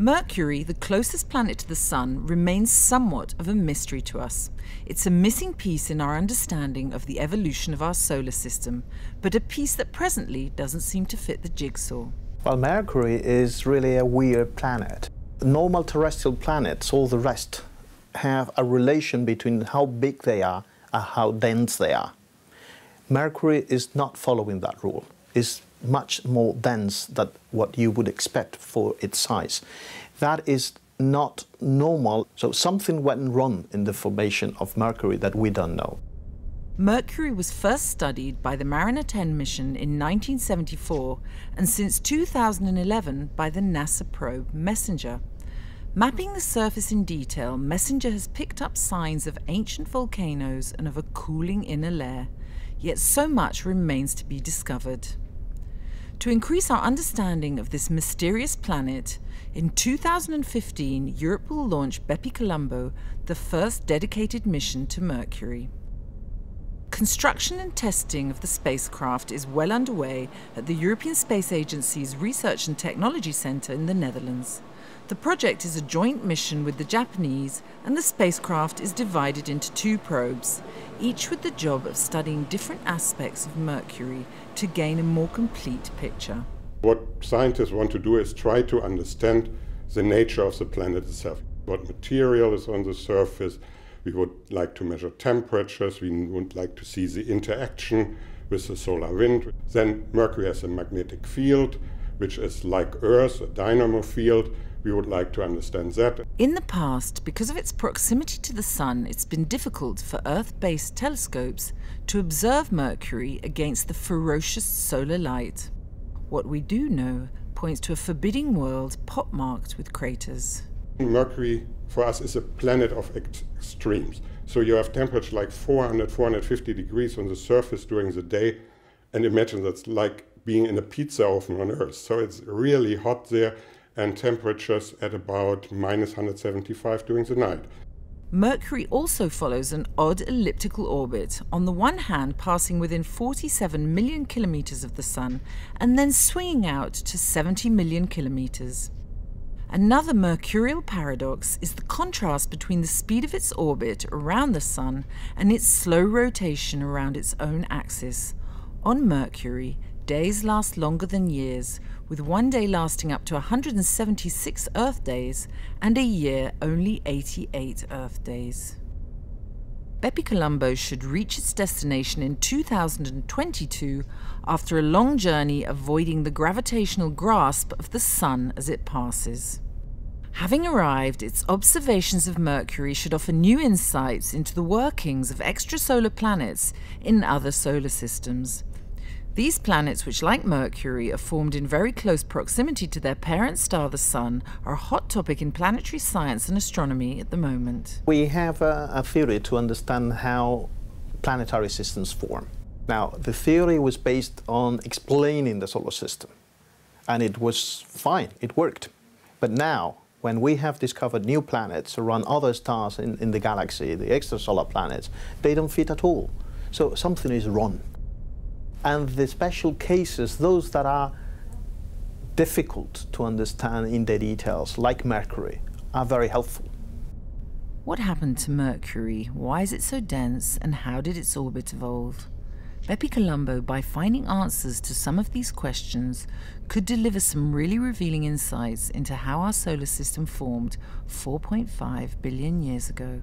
Mercury, the closest planet to the Sun, remains somewhat of a mystery to us. It's a missing piece in our understanding of the evolution of our solar system, but a piece that presently doesn't seem to fit the jigsaw. Well, Mercury is really a weird planet. Normal terrestrial planets, all the rest, have a relation between how big they are and how dense they are. Mercury is not following that rule. It's much more dense than what you would expect for its size. That is not normal, so something went wrong in the formation of Mercury that we don't know. Mercury was first studied by the Mariner 10 mission in 1974 and since 2011 by the NASA probe Messenger. Mapping the surface in detail, Messenger has picked up signs of ancient volcanoes and of a cooling inner layer, yet so much remains to be discovered. To increase our understanding of this mysterious planet, in 2015 Europe will launch Bepi Colombo, the first dedicated mission to Mercury. Construction and testing of the spacecraft is well underway at the European Space Agency's Research and Technology Centre in the Netherlands. The project is a joint mission with the Japanese, and the spacecraft is divided into 2 probes, each with the job of studying different aspects of Mercury to gain a more complete picture. What scientists want to do is try to understand the nature of the planet itself. What material is on the surface. We would like to measure temperatures. We would like to see the interaction with the solar wind. Then Mercury has a magnetic field, which is like Earth, a dynamo field. We would like to understand that. In the past, because of its proximity to the Sun, it's been difficult for Earth-based telescopes to observe Mercury against the ferocious solar light. What we do know points to a forbidding world pockmarked with craters. Mercury, for us, is a planet of extremes. So you have temperature like 400, 450 degrees on the surface during the day, and imagine that's like being in a pizza oven on Earth. So it's really hot there, and temperatures at about minus 175 during the night. Mercury also follows an odd elliptical orbit, on the one hand passing within 47 million kilometers of the Sun and then swinging out to 70 million kilometers. Another Mercurial paradox is the contrast between the speed of its orbit around the Sun and its slow rotation around its own axis. On Mercury, days last longer than years, with one day lasting up to 176 Earth days and a year only 88 Earth days. Bepi Colombo should reach its destination in 2022 after a long journey avoiding the gravitational grasp of the Sun as it passes. Having arrived, its observations of Mercury should offer new insights into the workings of extrasolar planets in other solar systems. These planets, which like Mercury are formed in very close proximity to their parent star, the Sun, are a hot topic in planetary science and astronomy at the moment. We have a theory to understand how planetary systems form. Now, the theory was based on explaining the solar system, and it was fine, it worked. But now, when we have discovered new planets around other stars in the galaxy, the extrasolar planets, they don't fit at all. So something is wrong. And the special cases, those that are difficult to understand in the details, like Mercury, are very helpful. What happened to Mercury? Why is it so dense? And how did its orbit evolve? Bepi Colombo, by finding answers to some of these questions, could deliver some really revealing insights into how our solar system formed 4.5 billion years ago.